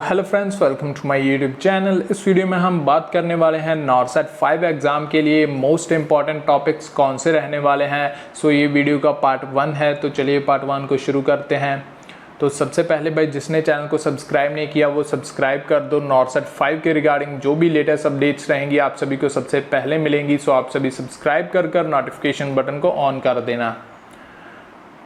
Hello friends, welcome to my YouTube channel. इस video में हम बात करने वाले हैं नॉरसेट 5 एग्ज़ाम के लिए मोस्ट इंपॉर्टेंट टॉपिक्स कौन से रहने वाले हैं। सो ये वीडियो का पार्ट 1 है, तो चलिए पार्ट 1 को शुरू करते हैं। तो सबसे पहले भाई, जिसने चैनल को सब्सक्राइब नहीं किया वो सब्सक्राइब कर दो। नॉरसेट 5 के रिगार्डिंग जो भी लेटेस्ट अपडेट्स रहेंगी आप सभी को सबसे पहले मिलेंगी। सो आप सभी सब्सक्राइब कर नोटिफिकेशन बटन को ऑन कर देना।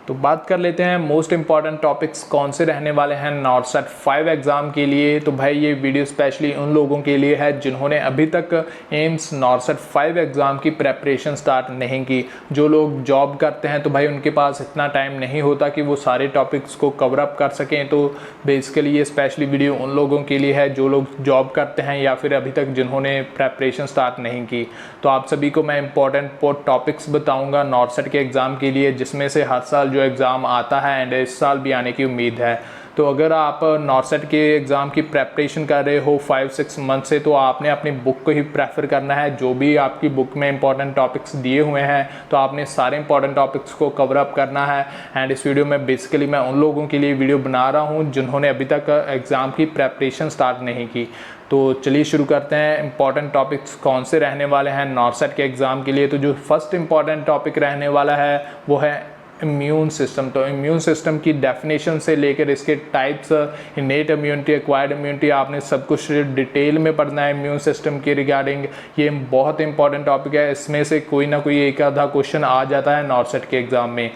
तो बात कर लेते हैं मोस्ट इंपॉर्टेंट टॉपिक्स कौन से रहने वाले हैं नॉरसेट 5 एग्ज़ाम के लिए। तो भाई ये वीडियो स्पेशली उन लोगों के लिए है जिन्होंने अभी तक एम्स नॉरसेट 5 एग्ज़ाम की प्रेपरेशन स्टार्ट नहीं की। जो लोग जॉब करते हैं तो भाई उनके पास इतना टाइम नहीं होता कि वो सारे टॉपिक्स को कवर अप कर सकें। तो बेसिकली ये स्पेशली वीडियो उन लोगों के लिए है जो लोग जॉब करते हैं या फिर अभी तक जिन्होंने प्रेपरेशन स्टार्ट नहीं की। तो आप सभी को मैं इंपॉर्टेंट टॉपिक्स बताऊँगा नॉरसेट के एग्ज़ाम के लिए, जिसमें से हर साल जो एग्ज़ाम आता है एंड इस साल भी आने की उम्मीद है। तो अगर आप नॉरसेट के एग्ज़ाम की प्रेपरेशन कर रहे हो 5-6 मंथ से, तो आपने अपनी बुक को ही प्रेफर करना है। जो भी आपकी बुक में इंपॉर्टेंट टॉपिक्स दिए हुए हैं तो आपने सारे इंपॉर्टेंट टॉपिक्स को कवर अप करना है। एंड इस वीडियो में बेसिकली मैं उन लोगों के लिए वीडियो बना रहा हूँ जिन्होंने अभी तक एग्ज़ाम की प्रेपरेशन स्टार्ट नहीं की। तो चलिए शुरू करते हैं। इंपॉर्टेंट टॉपिक्स कौन से रहने वाले हैं नॉरसेट के एग्ज़ाम के लिए। तो जो फर्स्ट इंपॉर्टेंट टॉपिक रहने वाला है वो है इम्यून सिस्टम। तो इम्यून सिस्टम की डेफिनेशन से लेकर इसके types, innate immunity, acquired immunity, आपने सब कुछ डिटेल में पढ़ना है इम्यून सिस्टम की रिगार्डिंग। ये बहुत इंपॉर्टेंट टॉपिक है, इसमें से कोई ना कोई एक आधा क्वेश्चन आ जाता है नॉरसेट के एग्ज़ाम में।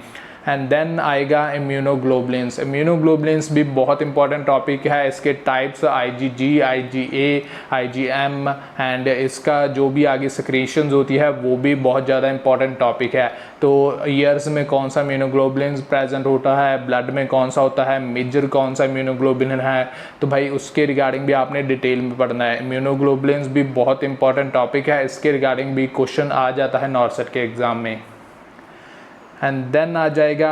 एंड देन आएगा इम्यूनोग्लोबुलिन्स। इम्यूनोग्लोबुलिन्स भी बहुत इंपॉर्टेंट टॉपिक है। इसके types IgG, IgA, IgM and इसका जो भी आगे सिक्रीशंस होती है वो भी बहुत ज़्यादा इंपॉर्टेंट टॉपिक है। तो ईयर्स में कौन सा इम्यूनोग्लोबुलिन्स प्रेजेंट होता है, ब्लड में कौन सा होता है, मेजर कौन सा इम्यूनोग्लोबुलिन है, तो भाई उसके रिगार्डिंग भी आपने डिटेल में पढ़ना है। इम्यूनोग्लोबुलिन्स भी बहुत इंपॉर्टेंट टॉपिक है, इसके रिगार्डिंग भी क्वेश्चन आ जाता है नॉरसेट के एग्ज़ाम में। एंड देन आ जाएगा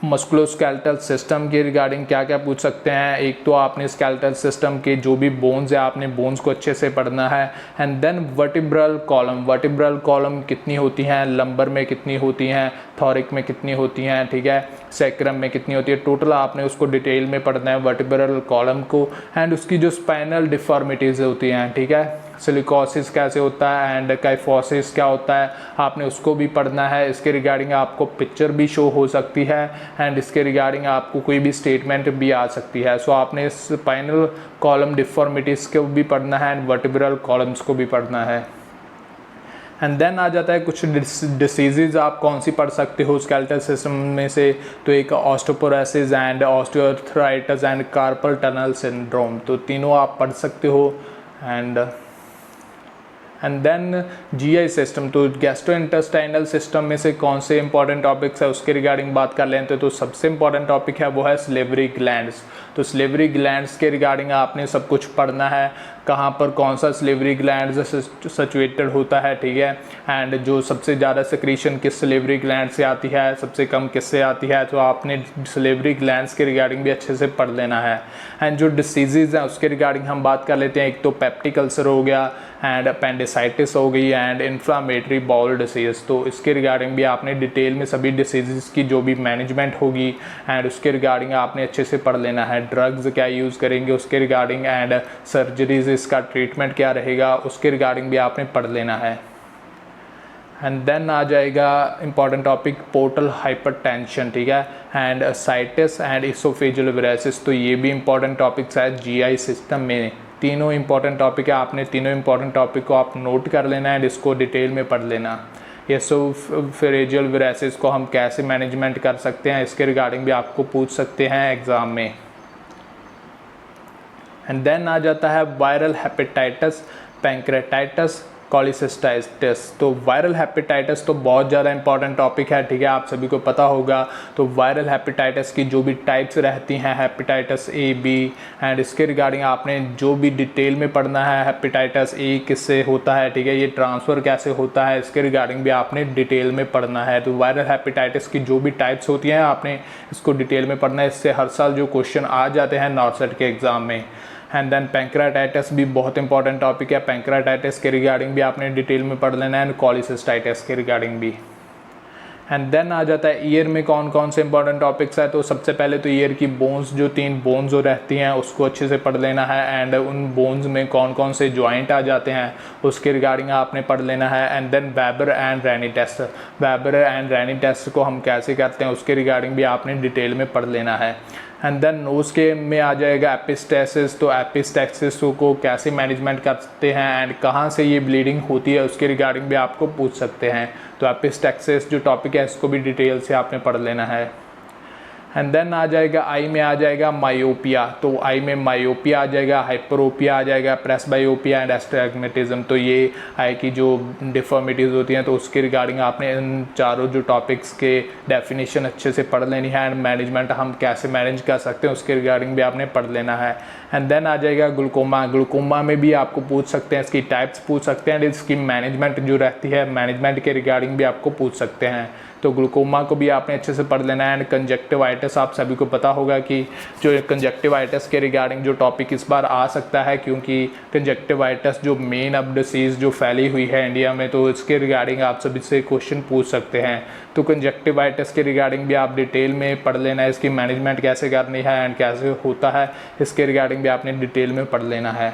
मस्कुलोस्केलेटल सिस्टम के रिगार्डिंग क्या क्या पूछ सकते हैं। एक तो आपने स्केलेटल सिस्टम के जो भी बोन्स है आपने बोन्स को अच्छे से पढ़ना है। And then vertebral column, vertebral column कितनी होती हैं, लंबर में कितनी होती हैं, थॉरिक में कितनी होती हैं, ठीक है, सैक्रम में कितनी होती है, टोटल आपने उसको डिटेल में पढ़ना है वर्टिब्रल कॉलम को। एंड उसकी जो स्पाइनल डिफॉर्मिटीज़ होती हैं, ठीक है, सिलिकोसिस कैसे होता है एंड काइफोसिस क्या होता है, आपने उसको भी पढ़ना है। इसके रिगार्डिंग आपको पिक्चर भी शो हो सकती है एंड इसके रिगार्डिंग आपको कोई भी स्टेटमेंट भी आ सकती है। सो आपने स्पाइनल कॉलम डिफॉर्मिटीज़ को भी पढ़ना है एंड वर्टिब्रल कॉलम्स को भी पढ़ना है। एंड देन आ जाता है कुछ डिसीज़ आप कौन सी पढ़ सकते हो स्केलेटल सिस्टम में से। तो एक osteoporosis and osteoarthritis and carpal tunnel syndrome, तो तीनों आप पढ़ सकते हो। एंड देन GI सिस्टम, तो गैस्ट्रोइंटेस्टाइनल सिस्टम में से कौन से इंपॉर्टेंट टॉपिक्स है उसके रिगार्डिंग बात कर लेते हैं। तो सबसे इंपॉर्टेंट टॉपिक है वो है स्लेवरी ग्लैंड्स। तो स्लेवरी ग्लैंड्स के रिगार्डिंग आपने सब कुछ पढ़ना है, कहाँ पर कौन सा स्लेवरी ग्लैंड सिचुएटेड होता है, ठीक है, एंड जो सबसे ज़्यादा सिक्रीशन किस स्लेवरी ग्लैंड से आती है, सबसे कम किससे आती है। तो आपने स्लेवरी ग्लैंड्स के रिगार्डिंग भी अच्छे से पढ़ लेना है। एंड जो डिसीज़ हैं उसके रिगार्डिंग हम बात कर लेते हैं। एक तो पेप्टिक अल्सर हो गया एंड अपेंडिसाइटिस हो गई एंड इन्फ्लामेटरी बाउल डिसीज़। तो इसके रिगार्डिंग भी आपने डिटेल में सभी डिसीज़ की जो भी मैनेजमेंट होगी एंड उसके रिगार्डिंग आपने अच्छे से पढ़ लेना है। ड्रग्स क्या यूज़ करेंगे उसके रिगार्डिंग एंड सर्जरीज इसका ट्रीटमेंट क्या रहेगा उसके रिगार्डिंग भी आपने पढ़ लेना है। एंड देन आ जाएगा इंपॉर्टेंट टॉपिक पोर्टल हाइपरटेंशन, ठीक है, एंड साइटिस एंड इसोफेजियल यूरेसिस। तो ये भी इंपॉर्टेंट टॉपिक्स है GI सिस्टम में। तीनों इंपॉर्टेंट टॉपिक है, आपने तीनों इंपॉर्टेंट टॉपिक को आप नोट कर लेना है, इसको डिटेल में पढ़ लेना। इसोफेजियल यूरेसिस को हम कैसे मैनेजमेंट कर सकते हैं इसके रिगार्डिंग भी आपको पूछ सकते हैं एग्ज़ाम में। एंड देन आ जाता है वायरल हेपेटाइटिस, पैंक्रेटाइटिस, कॉलिसिस्टाइटिस। तो वायरल हेपेटाइटिस तो बहुत ज़्यादा इंपॉर्टेंट टॉपिक है, ठीक है, आप सभी को पता होगा। तो वायरल हेपेटाइटिस की जो भी टाइप्स रहती हैं, हेपेटाइटिस A, B एंड इसके रिगार्डिंग आपने जो भी डिटेल में पढ़ना है। हेपेटाइटिस A किससे होता है, ठीक है, ये ट्रांसफ़र कैसे होता है, इसके रिगार्डिंग भी आपने डिटेल में पढ़ना है। तो वायरल हेपेटाइटिस की जो भी टाइप्स होती हैं आपने इसको डिटेल में पढ़ना है, इससे हर साल जो क्वेश्चन आ जाते हैं नॉरसेट के एग्ज़ाम में। एंड देन पैंक्रेटाइटिस भी बहुत इंपॉर्टेंट टॉपिक है, पैंक्रेटाइटिस के रिगार्डिंग भी आपने डिटेल में पढ़ लेना है एंड कॉलिसिस्टाइटिस के रिगार्डिंग भी। एंड देन आ जाता है ईयर में कौन कौन से इंपॉर्टेंट टॉपिक्स है। तो सबसे पहले तो ईयर की बोन्स, जो 3 बोन्स जो रहती हैं उसको अच्छे से पढ़ लेना है, एंड उन बोन्स में कौन कौन से जॉइंट आ जाते हैं उसके रिगार्डिंग आपने पढ़ लेना है। And then Weber and Rinne test, Weber and Rinne test को हम कैसे करते हैं उसके रिगार्डिंग भी आपने डिटेल में पढ़ लेना है। एंड देन नोज के में आ जाएगा एपिस्टेसिस, तो एपिस्टेसिस को कैसे मैनेजमेंट करते हैं एंड कहाँ से ये ब्लीडिंग होती है उसके रिगार्डिंग भी आपको पूछ सकते हैं। तो एपिस्टेसिस जो टॉपिक है इसको भी डिटेल से आपने पढ़ लेना है। एंड देन आ जाएगा आई में आ जाएगा मायोपिया, तो आई में मायोपिया आ जाएगा, हाइपरोपिया आ जाएगा, प्रेसबायोपिया एंड एस्टिग्मेटिज्म। तो ये आई की जो डिफॉर्मिटीज़ होती हैं तो उसके रिगार्डिंग आपने इन चारों जो टॉपिक्स के डेफिनेशन अच्छे से पढ़ लेनी है, एंड मैनेजमेंट हम कैसे मैनेज कर सकते हैं उसके रिगार्डिंग भी आपने पढ़ लेना है। एंड देन आ जाएगा ग्लूकोमा, ग्लूकोमा में भी आपको पूछ सकते हैं, इसकी टाइप्स पूछ सकते हैं, इसकी मैनेजमेंट जो रहती है मैनेजमेंट के रिगार्डिंग भी आपको पूछ सकते हैं। तो ग्लूकोमा को भी आपने अच्छे से पढ़ लेना है। एंड कंजक्टिवाइटिस, आप सभी को पता होगा कि जो कंजक्टिवाइटिस के रिगार्डिंग जो टॉपिक इस बार आ सकता है, क्योंकि कंजक्टिवाइटिस जो मेन अब डिसीज़ जो फैली हुई है इंडिया में, तो इसके रिगार्डिंग आप सभी से क्वेश्चन पूछ सकते हैं। तो कंजक्टिवाइटिस के रिगार्डिंग भी आप डिटेल में पढ़ लेना है, इसकी मैनेजमेंट कैसे करनी है एंड कैसे होता है इसके रिगार्डिंग भी आपने डिटेल में पढ़ लेना है।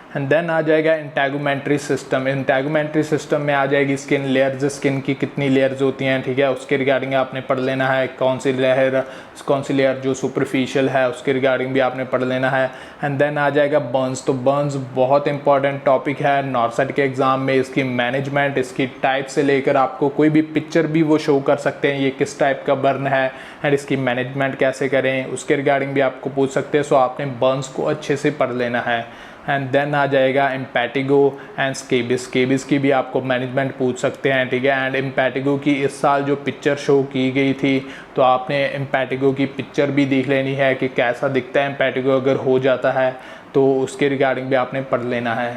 एंड देन आ जाएगा इंटेगुमेंट्री सिस्टम, इंटेगुमेंट्री सिस्टम में आ जाएगी स्किन लेयर्स, स्किन की कितनी लेयर्स होती हैं, ठीक है, उसके रिगार्डिंग आपने पढ़ लेना है। कौन सी लेयर जो सुपरफिशियल है उसके रिगार्डिंग भी आपने पढ़ लेना है। एंड देन आ जाएगा बर्न्स, तो बर्न्स बहुत इंपॉर्टेंट टॉपिक है नॉर्सेट के एग्ज़ाम में। इसकी मैनेजमेंट, इसकी टाइप से लेकर आपको कोई भी पिक्चर भी वो शो कर सकते हैं ये किस टाइप का बर्न है एंड इसकी मैनेजमेंट कैसे करें उसके रिगार्डिंग भी आपको पूछ सकते हैं। सो आपने बर्न्स को अच्छे से पढ़ लेना है। एंड देन आ जाएगा इम्पैटिगो एंड स्केबिस, स्केबिस की भी आपको मैनेजमेंट पूछ सकते हैं, ठीक है। एंड इम्पैटिगो की इस साल जो पिक्चर शो की गई थी तो आपने इम्पैटिगो की पिक्चर भी देख लेनी है कि कैसा दिखता है इम्पैटिगो अगर हो जाता है, तो उसके रिगार्डिंग भी आपने पढ़ लेना है।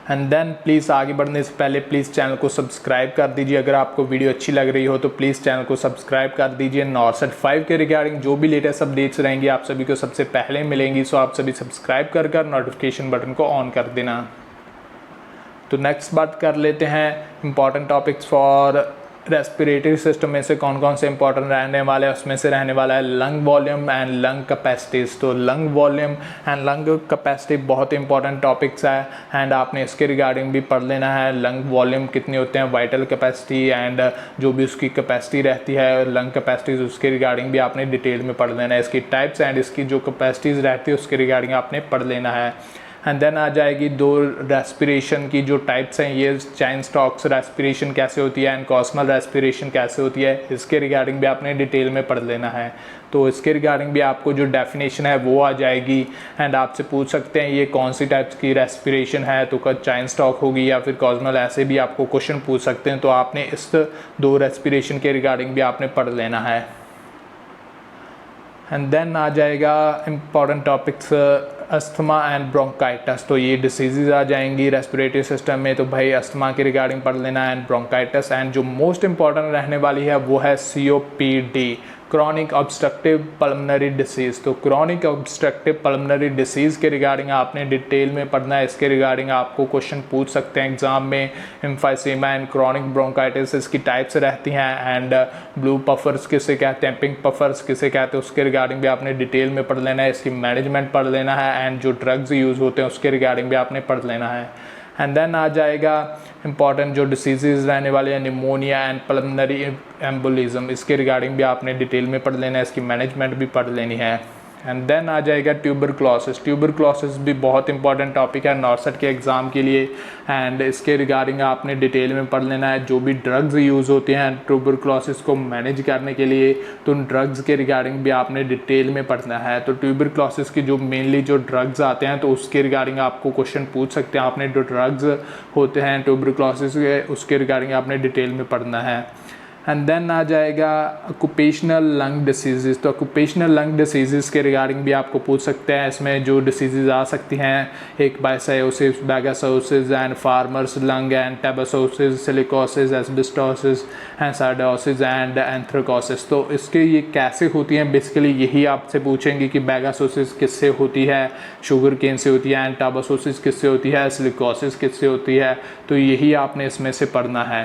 एंड देन प्लीज़ आगे बढ़ने से पहले प्लीज़ चैनल को सब्सक्राइब कर दीजिए। अगर आपको वीडियो अच्छी लग रही हो तो प्लीज़ चैनल को सब्सक्राइब कर दीजिए। नॉर्सेट 5 के रिगार्डिंग जो भी लेटेस्ट अपडेट्स रहेंगी आप सभी को सबसे पहले मिलेंगी। सो आप सभी सब्सक्राइब कर नोटिफिकेशन बटन को ऑन कर देना। तो नेक्स्ट बात कर लेते हैं important topics for respiratory system में से कौन कौन से इंपॉर्टेंट रहने वाले हैं। उसमें से रहने वाला है lung volume and lung capacities. तो lung volume and lung capacity बहुत इंपॉर्टेंट टॉपिक्स है एंड आपने इसके रिगार्डिंग भी पढ़ लेना है। लंग वॉल्यूम कितने होते हैं, वाइटल कैपेसिटी एंड जो भी उसकी कैपेसिटी रहती है लंग कैपेसिटीज़ उसके रिगार्डिंग भी आपने डिटेल में पढ़ लेना है। इसकी टाइप्स एंड इसकी जो कैपेसिटीज़ रहती है उसके रिगार्डिंग आपने पढ़ लेना है। एंड देन आ जाएगी दो रेस्पिरेशन की जो टाइप्स हैं, ये चैन स्टॉक्स रेस्पिरेशन कैसे होती है एंड कॉस्मल रेस्पिरेशन कैसे होती है, इसके रिगार्डिंग भी आपने डिटेल में पढ़ लेना है। तो इसके रिगार्डिंग भी आपको जो डेफिनेशन है वो आ जाएगी एंड आपसे पूछ सकते हैं ये कौन सी टाइप्स की रेस्पिरेशन है, तो कब चैन स्टॉक होगी या फिर कॉस्मल, ऐसे भी आपको क्वेश्चन पूछ सकते हैं। तो आपने इस दो रेस्पिरेशन के रिगार्डिंग भी आपने पढ़ लेना है। एंड देन आ जाएगा important topics asthma and bronchitis. तो ये डिसीज़ आ जाएंगी रेस्पिरेटरी सिस्टम में। तो भाई अस्थमा के रिगार्डिंग पढ़ लेना एंड ब्रोंकाइटिस एंड जो मोस्ट इंपॉर्टेंट रहने वाली है वो है COPD, chronic obstructive pulmonary disease. तो क्रॉनिक ऑब्स्ट्रक्टिव पल्मोनरी डिसीज़ के रिगार्डिंग आपने डिटेल में पढ़ना है। इसके रिगार्डिंग आपको क्वेश्चन पूछ सकते हैं एग्जाम में। एम्फाइसीमा एंड क्रॉनिक ब्रोंकाइटिस इसकी टाइप्स रहती हैं एंड ब्लू पफर्स किसे कहते हैं, पिंक पफर्स किसे कहते हैं, उसके रिगार्डिंग भी आपने डिटेल में पढ़ लेना है। इसकी मैनेजमेंट पढ़ लेना है एंड जो ड्रग्स यूज़ होते हैं उसके रिगार्डिंग भी आपने पढ़ लेना है। एंड देन आ जाएगा इंपॉर्टेंट जो डिसीज़ रहने वाले हैं निमोनिया एंड पल्मोनरी एम्बोलिज्म, इसके रिगार्डिंग भी आपने डिटेल में पढ़ लेना है। इसकी मैनेजमेंट भी पढ़ लेनी है। एंड देन आ जाएगा ट्यूबरक्लोसिस। ट्यूबरक्लोसिस भी बहुत इंपॉर्टेंट टॉपिक है नॉर्सेट के एग्ज़ाम के लिए एंड इसके रिगार्डिंग आपने डिटेल में पढ़ लेना है। जो भी ड्रग्स यूज़ होते हैं ट्यूबरक्लोसिस को मैनेज करने के लिए तो उन ड्रग्स के रिगार्डिंग भी आपने डिटेल में पढ़ना है। तो ट्यूबरक्लोसिस की जो मेनली जो ड्रग्स आते हैं तो उसके रिगार्डिंग आपको क्वेश्चन पूछ सकते हैं। आपने जो ड्रग्स होते हैं ट्यूबरक्लोसिस के उसके रिगार्डिंग आपने डिटेल में पढ़ना है। एंड देन आ जाएगा ऑक्यूपेशनल लंग डिसीज़। तो ऑक्यूपेशनल लंग डिसीज़ के रिगार्डिंग भी आपको पूछ सकते हैं। इसमें जो डिसीज़ आ सकती हैं, एक byssinosis, bagassosis and farmer's lung and tabacosis, silicosis, asbestosis, siderosis and anthracosis. तो इसके ये कैसे होती हैं, बेसिकली यही आपसे पूछेंगे कि बेगासोसिस किससे होती है, शुगर केन से होती है, एंड टेबसोसिस किससे होती है, सिलिकोसिस किससे होती है। तो यही आपने इसमें से पढ़ना है।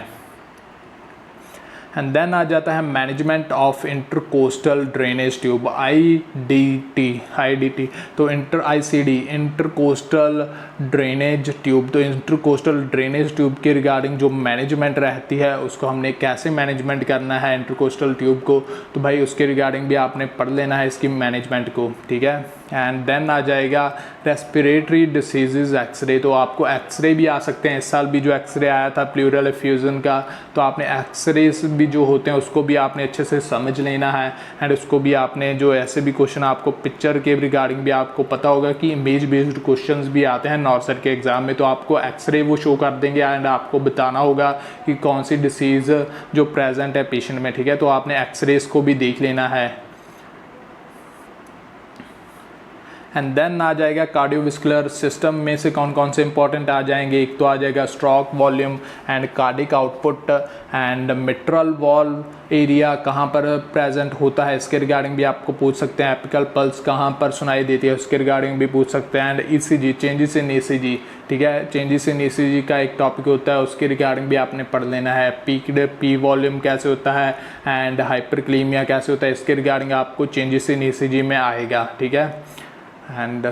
एंड देन आ जाता है management of intercostal drainage tube, IDT। तो ICD इंटरकोस्टल ड्रेनेज ट्यूब। तो इंटरकोस्टल ड्रेनेज ट्यूब के रिगार्डिंग जो मैनेजमेंट रहती है उसको हमने कैसे मैनेजमेंट करना है इंटरकोस्टल ट्यूब को, तो भाई उसके रिगार्डिंग भी आपने पढ़ लेना है इसकी मैनेजमेंट को, ठीक है। एंड देन आ जाएगा रेस्पिरेटरी डिसीज़ एक्सरे। तो आपको एक्सरे भी आ सकते हैं, इस साल भी जो एक्सरे आया था प्लूरल एफ्यूजन का, तो आपने एक्सरेस भी जो होते हैं उसको भी आपने अच्छे से समझ लेना है। एंड उसको भी आपने जो ऐसे भी क्वेश्चन आपको पिक्चर के रिगार्डिंग भी आपको पता होगा कि इमेज बेस्ड क्वेश्चंस भी आते हैं नॉर्सेट के एग्ज़ाम में, तो आपको एक्सरे वो शो कर देंगे एंड आपको बताना होगा कि कौन सी डिसीज़ जो प्रेजेंट है पेशेंट में, ठीक है। तो आपने एक्सरेस को भी देख लेना है। एंड देन आ जाएगा कार्डियोवास्कुलर सिस्टम में से कौन कौन से इंपॉर्टेंट आ जाएंगे। एक तो आ जाएगा stroke volume and cardiac output and mitral valve area कहाँ पर प्रेजेंट होता है, इसके रिगार्डिंग भी आपको पूछ सकते हैं। एपिकल पल्स कहाँ पर सुनाई देती है उसके रिगार्डिंग भी पूछ सकते हैं। And ECG, changes in ECG, ठीक है, चेंजेस इन ECG का एक टॉपिक होता है, उसके रिगार्डिंग भी आपने पढ़ लेना है। पीक्ड पी वॉल्यूम कैसे होता है एंड हाइपरक्लीमिया कैसे होता है, इसके रिगार्डिंग आपको चेंजेस इन ECG में आएगा, ठीक है। एंड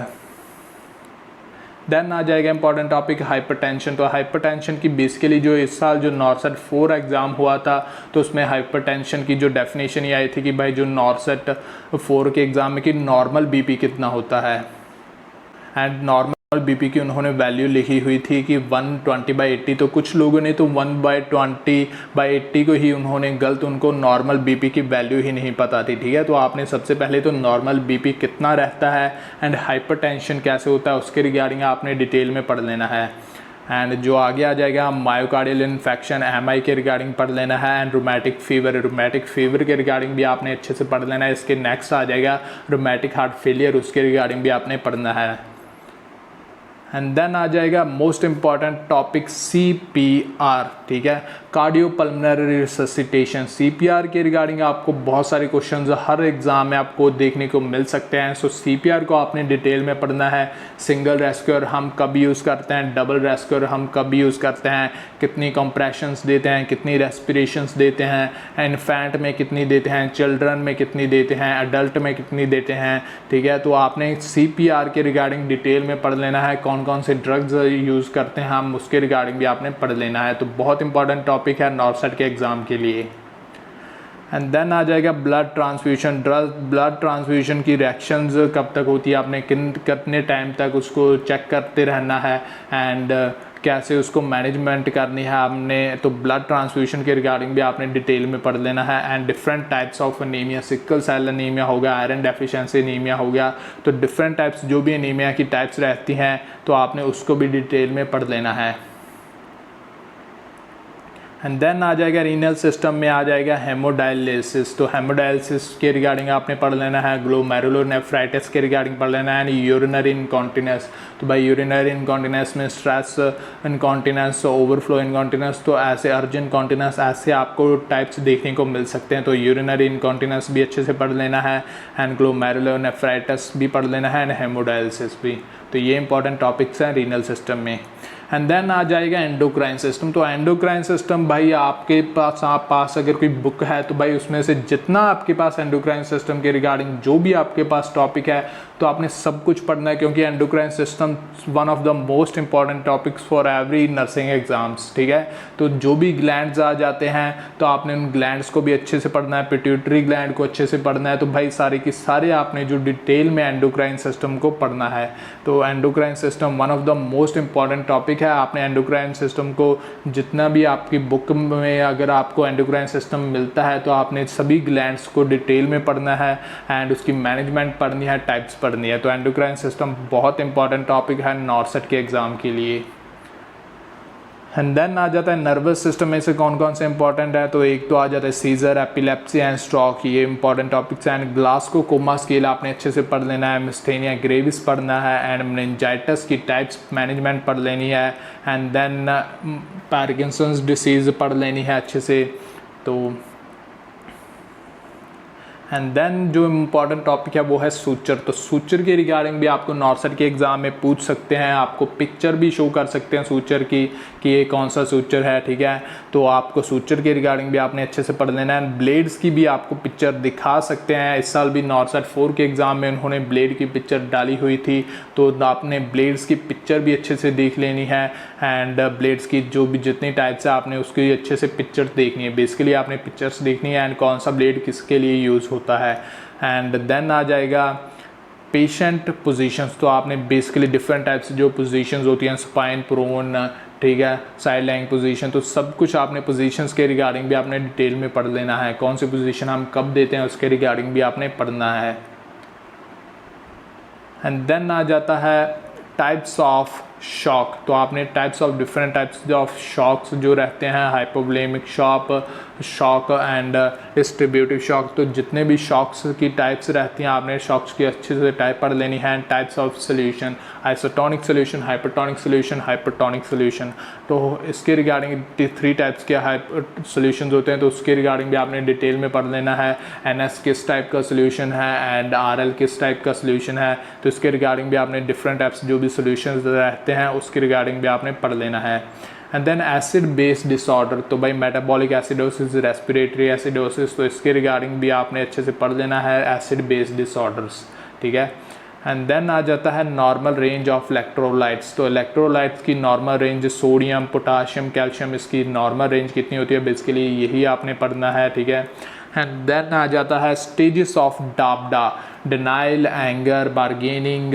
देन आ जाएगा इंपॉर्टेंट टॉपिक हाइपरटेंशन। तो हाइपरटेंशन की बेसिकली जो इस साल जो नॉर्सेट 4 एग्ज़ाम हुआ था तो उसमें हाइपरटेंशन की जो डेफिनेशन ये आई थी कि भाई जो नॉर्सेट 4 के एग्ज़ाम में कि नॉर्मल बीपी कितना होता है। एंड नॉर्मल बीपी की उन्होंने वैल्यू लिखी हुई थी कि 120/80। तो कुछ लोगों ने तो 1/20/80 को ही उन्होंने गलत, उनको नॉर्मल बीपी की वैल्यू ही नहीं पता थी, ठीक है। तो आपने सबसे पहले तो नॉर्मल बीपी कितना रहता है एंड हाइपरटेंशन कैसे होता है उसके रिगार्डिंग आपने डिटेल में पढ़ लेना है। एंड जो आगे आ जाएगा मायोकार्डियल इन्फेक्शन MI के रिगार्डिंग पढ़ लेना है। एंड रोमैटिक फीवर के रिगार्डिंग भी आपने अच्छे से पढ़ लेना है। इसके नेक्स्ट आ जाएगा रोमैटिक हार्ट फेलियर, उसके रिगार्डिंग भी आपने पढ़ना है। एंड देन आ जाएगा मोस्ट इम्पॉर्टेंट टॉपिक CPR, ठीक है, कार्डियोपल्मोनरी रिससिटेशन। CPR के रिगार्डिंग आपको बहुत सारे क्वेश्चंस हर एग्जाम में आपको देखने को मिल सकते हैं। सो CPR को आपने डिटेल में पढ़ना है। सिंगल रेस्क्यूअर हम कब यूज़ करते हैं, डबल रेस्क्यूअर हम कब यूज़ करते हैं, कितनी कंप्रेशंस देते हैं, कितनी रेस्पिरेशंस देते हैं, इन्फेंट में कितनी देते हैं, चिल्ड्रन में कितनी देते हैं, अडल्ट में कितनी देते हैं, ठीक है। तो आपने CPR के रिगार्डिंग डिटेल में पढ़ लेना है। कौन कौन से ड्रग्स यूज़ करते हैं हम उसके रिगार्डिंग भी आपने पढ़ लेना है। तो बहुत इंपॉर्टेंट टॉपिक है नॉर्सेट के एग्ज़ाम के लिए। एंड देन आ जाएगा ब्लड ट्रांसफ्यूशन। ब्लड ट्रांसफ्यूशन की रिएक्शंस कब तक होती है, आपने कितने टाइम तक उसको चेक करते रहना है एंड कैसे उसको मैनेजमेंट करनी है आपने। तो ब्लड ट्रांसफ्यूशन के रिगार्डिंग भी आपने डिटेल में पढ़ लेना है। And different types of anaemia, sickle cell anaemia हो गया, आयरन डेफिशिएंसी एनीमिया हो गया, तो डिफरेंट टाइप्स जो भी एनीमिया की टाइप्स रहती हैं तो आपने उसको भी डिटेल में पढ़ लेना है। एंड देन आ जाएगा रीनल सिस्टम में आ जाएगा हेमोडायलिसिस। तो हेमोडायलिसिस के रिगार्डिंग आपने पढ़ लेना है। ग्लोमेरुलोनेफ्राइटिस के रिगार्डिंग पढ़ लेना है। एंड यूरिनरी इनकॉन्टिनेंस, तो भाई यूरिनरी इनकॉन्टिनेंस में स्ट्रेस इनकॉन्टिनेंस, ओवरफ्लो इनकॉन्टिनेंस, तो ऐसे अर्जेंट कॉन्टिनेंस, ऐसे आपको टाइप्स देखने को मिल सकते हैं। तो यूरिनरी इनकॉन्टिनेंस भी अच्छे से पढ़ लेना है। एंड ग्लोमेरुलोनेफ्राइटिस भी पढ़ लेना है एंड हेमोडायलिसिस भी। तो ये इंपॉर्टेंट टॉपिक्स हैं रीनल सिस्टम में। एंड देन आ जाएगा एंडोक्राइन सिस्टम। तो एंडोक्राइन सिस्टम भाई आपके पास अगर कोई बुक है तो भाई उसमें से जितना आपके पास एंडोक्राइन सिस्टम के रिगार्डिंग जो भी आपके पास टॉपिक है तो आपने सब कुछ पढ़ना है, क्योंकि endocrine system one of the most important topics for every nursing exams, ठीक है। तो जो भी ग्लैंड्स आ जाते हैं तो आपने उन ग्लैंड्स को भी अच्छे से पढ़ना है, पिट्यूटरी ग्लैंड को अच्छे से पढ़ना है। तो भाई सारे की सारे आपने जो डिटेल में एंडोक्राइन सिस्टम को पढ़ना है। तो endocrine system one of the most important topic है। आपने एंडोक्राइन सिस्टम को जितना भी आपकी बुक में अगर आपको एंडोक्राइन सिस्टम मिलता है तो आपने सभी ग्लैंड्स को डिटेल में पढ़ना है एंड उसकी मैनेजमेंट पढ़नी है, टाइप्स पढ़नी है। तो एंडोक्राइन सिस्टम बहुत इंपॉर्टेंट टॉपिक है नॉर्सेट के एग्ज़ाम के लिए। एंड देन आ जाता है नर्वस सिस्टम में से कौन कौन से इंपॉर्टेंट है। तो एक तो आ जाता है सीजर, एपिलेप्सी एंड स्ट्रोक, ये इंपॉर्टेंट टॉपिक्स हैं। एंड ग्लासगो कोमा स्केल आपने अच्छे से पढ़ लेना है। मिस्थेनिया ग्रेविस पढ़ना है। एंड मेनिंजाइटिस की टाइप्स मैनेजमेंट पढ़ लेनी है। एंड देन पार्किंसंस डिसीज़ पढ़ लेनी है अच्छे से। तो एंड देन जो इम्पॉर्टेंट टॉपिक है वो है सूचर। तो सूचर के रिगार्डिंग भी आपको नॉर्सेट के एग्ज़ाम में पूछ सकते हैं, आपको पिक्चर भी शो कर सकते हैं सूचर की कि ये कौन सा सूचर है, ठीक है। तो आपको सूचर के रिगार्डिंग भी आपने अच्छे से पढ़ लेना है। ब्लेड्स की भी आपको पिक्चर दिखा सकते हैं। इस साल भी नॉर्सेट 4 के एग्ज़ाम में उन्होंने ब्लेड की पिक्चर डाली हुई थी, तो आपने ब्लेड्स की पिक्चर भी अच्छे से देख लेनी है। एंड ब्लेड्स की जो भी जितनी टाइप्स है आपने उसकी अच्छे से पिक्चर देखनी है। बेसिकली आपने पिक्चर्स देखनी है एंड कौन सा ब्लेड किसके लिए यूज़ होता है। एंड देन आ जाएगा पेशेंट पोजीशंस। तो आपने बेसिकली डिफरेंट टाइप्स जो पोजीशंस होती हैं, स्पाइन, प्रोन, ठीक है, साइड लाइंग पोजीशन, तो सब कुछ आपने पोजीशंस के रिगार्डिंग भी आपने डिटेल में पढ़ लेना है। कौन सी पोजीशन हम कब देते हैं उसके रिगार्डिंग भी आपने पढ़ना है। एंड देन आ जाता है टाइप्स ऑफ शॉक। तो आपने types of different types of shocks जो रहते हैं, hypovolaemic shock and distributive shock, तो जितने भी शॉक्स की टाइप्स रहती हैं आपने शॉक्स की अच्छे से टाइप पढ़ लेनी है। Types of solution, isotonic solution, hypertonic solution, hypertonic solution, तो इसके रिगार्डिंग 3 टाइप्स के सोल्यूशन होते हैं, तो उसके रिगार्डिंग भी आपने डिटेल में पढ़ लेना है। NS किस टाइप का सोल्यूशन है एंड RL किस टाइप का सोल्यूशन है, तो इसके रिगार्डिंग भी आपने डिफरेंट टाइप्स जो भी सोल्यूशन रहते हैं उसके रिगार्डिंग भी आपने पढ़ लेना है। And then acid base disorder, तो भाई मेटाबॉलिक एसिडोसिस, रेस्पिरेटरी एसिडोसिस, तो इसके रिगार्डिंग भी आपने अच्छे से पढ़ लेना है, एसिड बेस डिसऑर्डर्स, ठीक है। एंड देन आ जाता है नॉर्मल रेंज ऑफ इलेक्ट्रोलाइट्स। तो इलेक्ट्रोलाइट्स की normal range, sodium, potassium, calcium, इसकी नॉर्मल रेंज कितनी होती है, बेसिकली यही आपने पढ़ना है, ठीक है। एंड देन आ जाता है स्टेजेस ऑफ डाबडा, denial, anger, bargaining,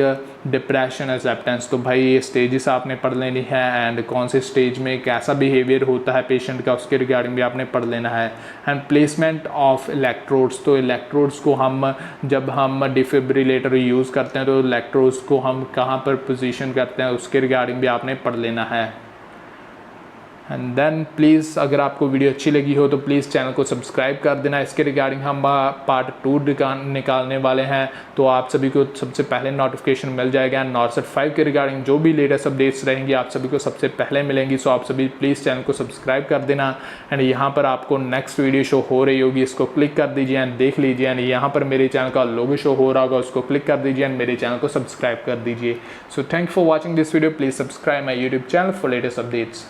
depression, acceptance. तो भाई ये स्टेजेस आपने पढ़ लेनी है एंड कौन से स्टेज में कैसा बिहेवियर होता है पेशेंट का उसके रिगार्डिंग भी आपने पढ़ लेना है। एंड प्लेसमेंट ऑफ इलेक्ट्रोड्स, तो इलेक्ट्रोड्स को हम जब हम डिफिब्रिलेटर यूज़ करते हैं तो इलेक्ट्रोड्स को हम कहाँ पर पोजीशन करते हैं उसके रिगार्डिंग भी आपने पढ़ लेना है। एंड देन प्लीज़ अगर आपको वीडियो अच्छी लगी हो तो प्लीज़ चैनल को सब्सक्राइब कर देना। इसके रिगार्डिंग हम पार्ट 2 निकालने वाले हैं, तो आप सभी को सबसे पहले नोटिफिकेशन मिल जाएगा। नॉर्सेट 5 के रिगार्डिंग जो भी लेटेस्ट अपडेट्स रहेंगी आप सभी को सबसे पहले मिलेंगी। सो आप सभी प्लीज़ चैनल को सब्सक्राइब कर देना। एंड यहाँ पर आपको नेक्स्ट वीडियो शो हो रही होगी, इसको क्लिक कर दीजिए एंड देख लीजिए। एंड यहाँ पर मेरे चैनल का लोगो शो हो रहा होगा, उसको क्लिक कर दीजिए एंड मेरे चैनल को सब्सक्राइब कर दीजिए। So thank for watching this video, please subscribe my YouTube channel for latest updates.